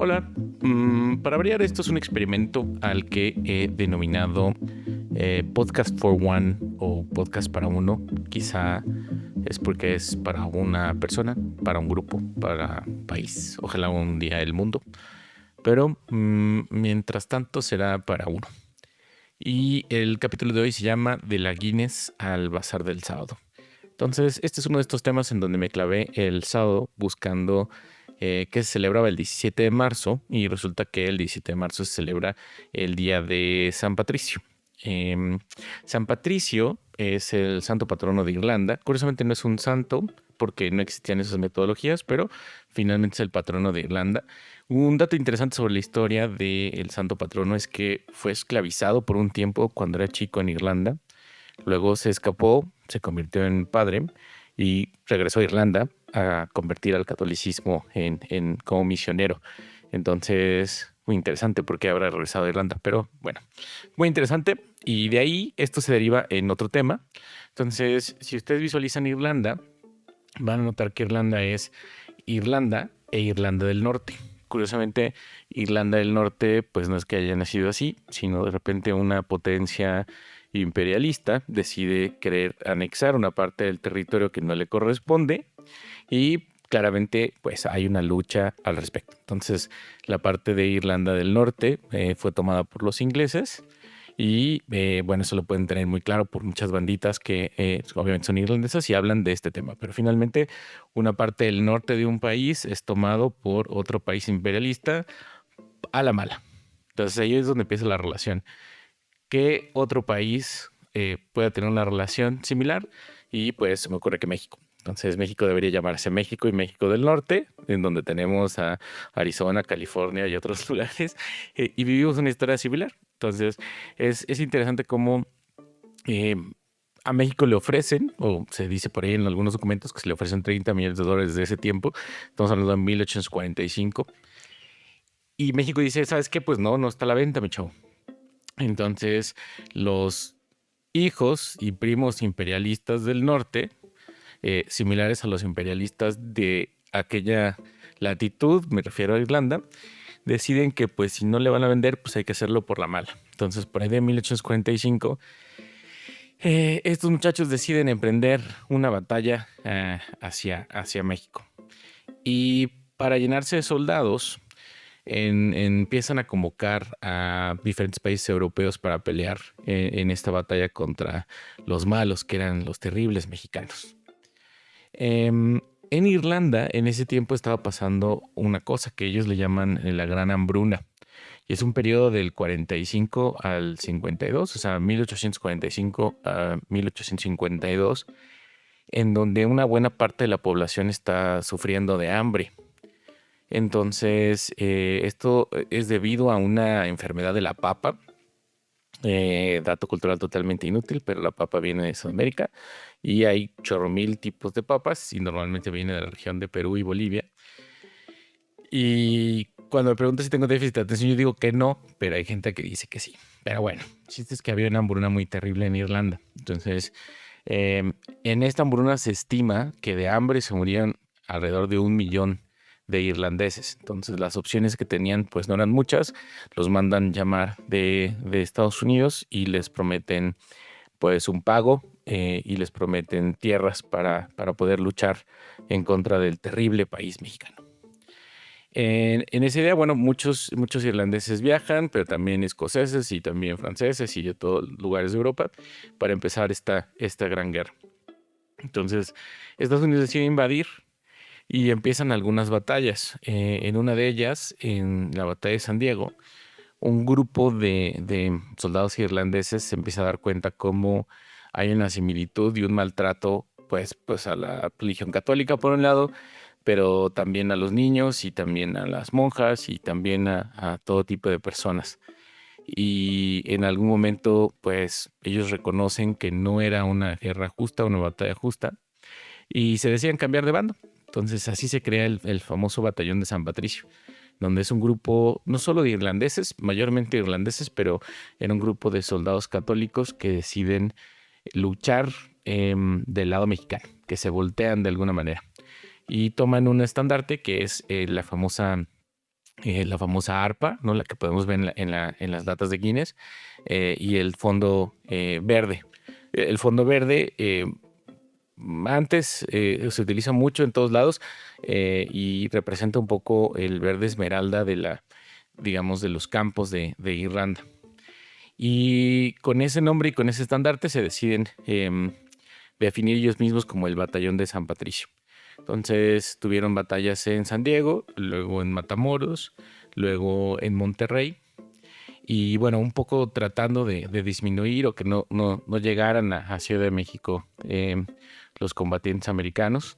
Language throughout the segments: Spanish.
Hola, para variar, esto es un experimento al que he denominado Podcast for One o Podcast para uno. Quizá es porque es para una persona, para un grupo, para un país, ojalá un día el mundo, pero mientras tanto será para uno. Y el capítulo de hoy se llama De la Guinness al Bazar del Sábado. Entonces, este es uno de estos temas en donde me clavé el sábado buscando que se celebraba el 17 de marzo y resulta que el 17 de marzo se celebra el Día de San Patricio. Em, San Patricio es el santo patrono de Irlanda. Curiosamente no es un santo porque no existían esas metodologías, pero finalmente es el patrono de Irlanda. Un dato interesante sobre la historia del santo patrono es que fue esclavizado por un tiempo cuando era chico en Irlanda. Luego se escapó, se convirtió en padre y regresó a Irlanda a convertir al catolicismo como misionero. Entonces, muy interesante porque habrá regresado a Irlanda, pero bueno, muy interesante. Y de ahí esto se deriva en otro tema. Entonces, si ustedes visualizan Irlanda, van a notar que Irlanda es Irlanda e Irlanda del Norte. Curiosamente, Irlanda del Norte, pues no es que haya nacido así, sino de repente una potencia imperialista decide querer anexar una parte del territorio que no le corresponde y claramente pues hay una lucha al respecto. Entonces, la parte de Irlanda del Norte fue tomada por los ingleses y bueno, eso lo pueden tener muy claro por muchas banditas que obviamente son irlandesas y hablan de este tema. Pero finalmente una parte del norte de un país es tomado por otro país imperialista a la mala. Entonces ahí es donde empieza la relación. ¿Qué otro país pueda tener una relación similar? Y pues se me ocurre que México. Entonces México debería llamarse México y México del Norte, en donde tenemos a Arizona, California y otros lugares, y vivimos una historia similar. Entonces es interesante cómo eh, a México le ofrecen, o se dice por ahí en algunos documentos que se le ofrecen $30 millones de ese tiempo. Estamos hablando de 1845. Y México dice, ¿sabes qué? Pues no está a la venta, mi chavo. Entonces los hijos y primos imperialistas del norte, similares a los imperialistas de aquella latitud, me refiero a Irlanda, deciden que pues si no le van a vender, pues hay que hacerlo por la mala. Entonces, por ahí de 1845, estos muchachos deciden emprender una batalla hacia México. Y para llenarse de soldados, empiezan a convocar a diferentes países europeos para pelear en esta batalla contra los malos, que eran los terribles mexicanos. En Irlanda, en ese tiempo estaba pasando una cosa que ellos le llaman la Gran Hambruna. Y es un periodo del 45 al 52, o sea, 1845 a 1852, en donde una buena parte de la población está sufriendo de hambre. Entonces, esto es debido a una enfermedad de la papa. Dato cultural totalmente inútil, pero la papa viene de Sudamérica y hay chorro mil tipos de papas y normalmente viene de la región de Perú y Bolivia. Y cuando me preguntas si tengo déficit de atención, yo digo que no, pero hay gente que dice que sí. Pero bueno, el chiste es que había una hambruna muy terrible en Irlanda. Entonces, en esta hambruna se estima que de hambre se murieron alrededor de 1 millón de irlandeses. Entonces, las opciones que tenían, pues no eran muchas. Los mandan llamar de Estados Unidos y les prometen, pues, un pago y les prometen tierras para poder luchar en contra del terrible país mexicano. En esa idea, bueno, muchos irlandeses viajan, pero también escoceses y también franceses y de todos lugares de Europa para empezar esta gran guerra. Entonces, Estados Unidos decide invadir y empiezan algunas batallas. En una de ellas, en la batalla de San Diego, un grupo de soldados irlandeses se empieza a dar cuenta cómo hay una similitud y un maltrato, pues a la religión católica por un lado, pero también a los niños y también a las monjas y también a todo tipo de personas. Y en algún momento, pues ellos reconocen que no era una guerra justa, una batalla justa, y se deciden cambiar de bando. Entonces así se crea el famoso batallón de San Patricio, donde es un grupo no solo de irlandeses, mayormente irlandeses, pero era un grupo de soldados católicos que deciden luchar del lado mexicano, que se voltean de alguna manera y toman un estandarte que es la famosa la famosa arpa, ¿no? La que podemos ver en las latas de Guinness, y el fondo verde. El fondo verde antes se utiliza mucho en todos lados, y representa un poco el verde esmeralda digamos, de los campos de Irlanda. Y con ese nombre y con ese estandarte se deciden definir ellos mismos como el Batallón de San Patricio. Entonces tuvieron batallas en San Diego, luego en Matamoros, luego en Monterrey. Y bueno, un poco tratando de disminuir o que no llegaran a Ciudad de México los combatientes americanos.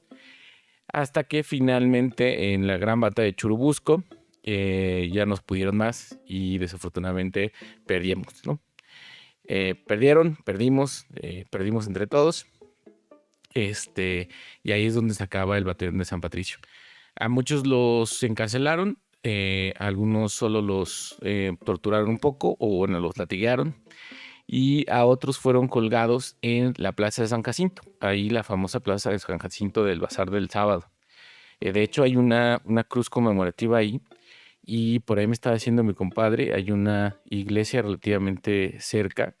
Hasta que finalmente en la gran batalla de Churubusco ya nos pudieron más y desafortunadamente perdimos, ¿no? Perdimos entre todos. Y ahí es donde se acaba el batallón de San Patricio. A muchos los encarcelaron, algunos solo los torturaron un poco o bueno, los latiguearon, y a otros fueron colgados en la Plaza de San Jacinto, ahí la famosa Plaza de San Jacinto del Bazar del Sábado. De hecho, hay una cruz conmemorativa ahí, y por ahí me estaba diciendo mi compadre, hay una iglesia relativamente cerca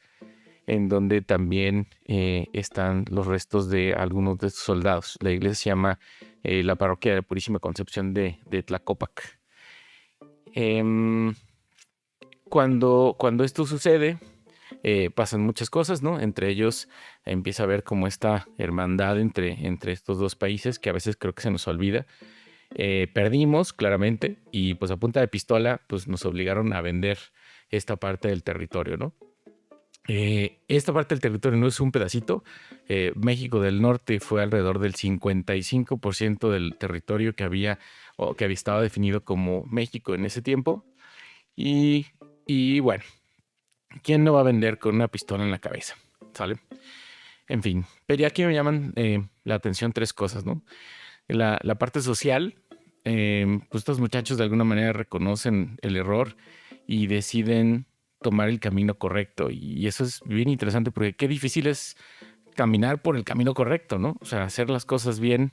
en donde también están los restos de algunos de estos soldados. La iglesia se llama la Parroquia de la Purísima Concepción de Tlacopac. Em, cuando esto sucede, pasan muchas cosas, ¿no? Entre ellos empieza a haber como esta hermandad entre estos dos países que a veces creo que se nos olvida. Perdimos, claramente, y pues a punta de pistola, pues nos obligaron a vender esta parte del territorio, ¿no? Esta parte del territorio no es un pedacito. México del Norte fue alrededor del 55% del territorio que había o que había estado definido como México en ese tiempo. Y, y bueno, ¿quién no va a vender con una pistola en la cabeza? ¿Sale? En fin, pero aquí me llaman la atención tres cosas, ¿no? La parte social, pues estos muchachos de alguna manera reconocen el error y deciden tomar el camino correcto. Y eso es bien interesante porque qué difícil es caminar por el camino correcto, ¿no? O sea, hacer las cosas bien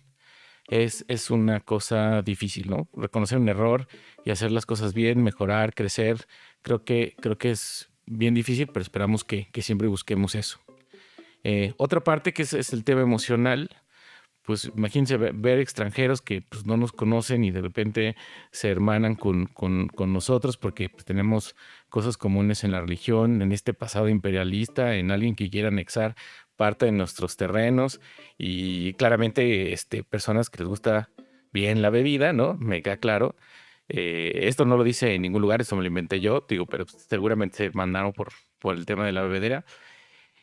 es una cosa difícil, ¿no? Reconocer un error y hacer las cosas bien, mejorar, crecer, creo que es bien difícil, pero esperamos que siempre busquemos eso. Otra parte que es el tema emocional, pues imagínense ver extranjeros que pues, no nos conocen y de repente se hermanan con nosotros porque pues, tenemos cosas comunes en la religión, en este pasado imperialista, en alguien que quiera anexar parte de nuestros terrenos y claramente personas que les gusta bien la bebida, ¿no? Me queda claro. Esto no lo dice en ningún lugar, eso me lo inventé yo, digo, pero seguramente se mandaron por el tema de la bebedera.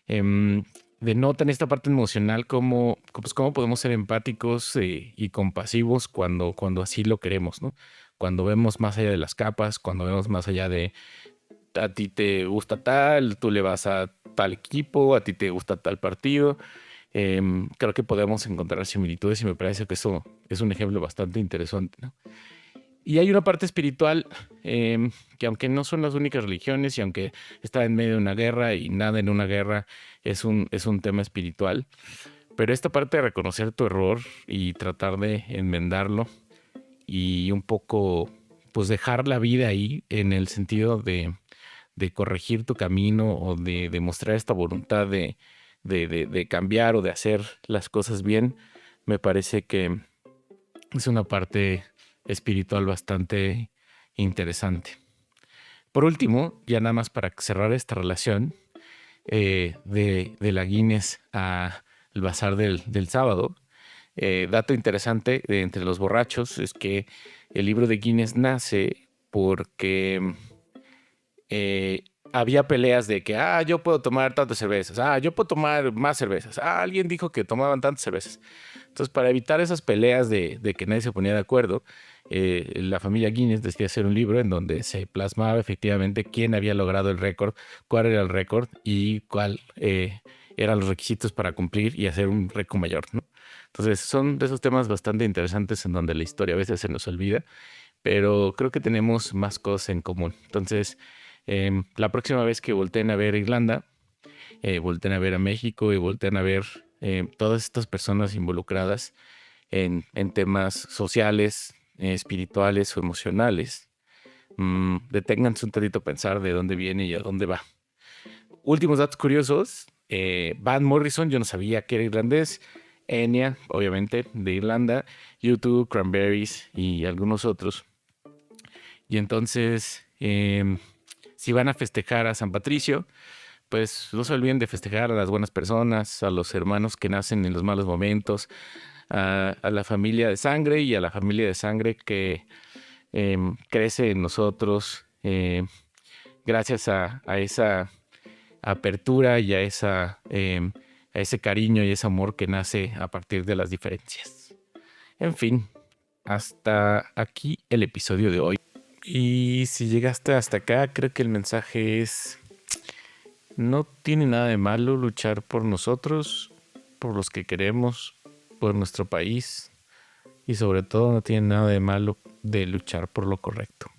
em, Denotan esta parte emocional, pues, cómo podemos ser empáticos y compasivos cuando así lo queremos, ¿no? Cuando vemos más allá de las capas, cuando vemos más allá de a ti te gusta tal, tú le vas a tal equipo, a ti te gusta tal partido. Creo que podemos encontrar similitudes y me parece que eso es un ejemplo bastante interesante, ¿no? Y hay una parte espiritual que aunque no son las únicas religiones y aunque está en medio de una guerra y nada en una guerra es un tema espiritual, pero esta parte de reconocer tu error y tratar de enmendarlo y un poco pues dejar la vida ahí en el sentido de corregir tu camino o de demostrar esta voluntad de cambiar o de hacer las cosas bien, me parece que es una parte espiritual bastante interesante. Por último, ya nada más para cerrar esta relación de la Guinness al bazar del sábado, dato interesante de entre los borrachos es que el libro de Guinness nace porque eh, había peleas de que, yo puedo tomar tantas cervezas, yo puedo tomar más cervezas, alguien dijo que tomaban tantas cervezas. Entonces, para evitar esas peleas de que nadie se ponía de acuerdo, la familia Guinness decidió hacer un libro en donde se plasmaba efectivamente quién había logrado el récord, cuál era el récord y cuál eran los requisitos para cumplir y hacer un récord mayor, ¿no? Entonces, son de esos temas bastante interesantes en donde la historia a veces se nos olvida, pero creo que tenemos más cosas en común. Entonces, la próxima vez que volteen a ver Irlanda, volteen a ver a México y volteen a ver todas estas personas involucradas en temas sociales, espirituales o emocionales. deténganse un tantito a pensar de dónde viene y a dónde va. Últimos datos curiosos. Van Morrison, yo no sabía que era irlandés. Enya, obviamente, de Irlanda. U2, Cranberries y algunos otros. Y entonces, si van a festejar a San Patricio, pues no se olviden de festejar a las buenas personas, a los hermanos que nacen en los malos momentos, a la familia de sangre y a la familia de sangre que crece en nosotros gracias a esa apertura y a ese cariño y ese amor que nace a partir de las diferencias. En fin, hasta aquí el episodio de hoy. Y si llegaste hasta acá, creo que el mensaje es: no tiene nada de malo luchar por nosotros, por los que queremos, por nuestro país, y sobre todo no tiene nada de malo de luchar por lo correcto.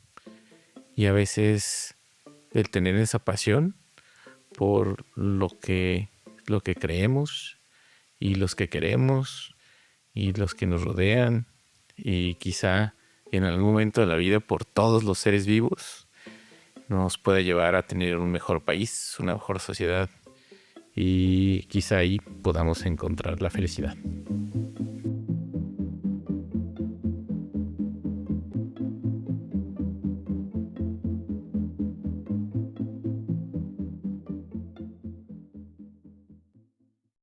Y a veces el tener esa pasión por lo que creemos y los que queremos y los que nos rodean y quizá en algún momento de la vida por todos los seres vivos nos puede llevar a tener un mejor país, una mejor sociedad y quizá ahí podamos encontrar la felicidad.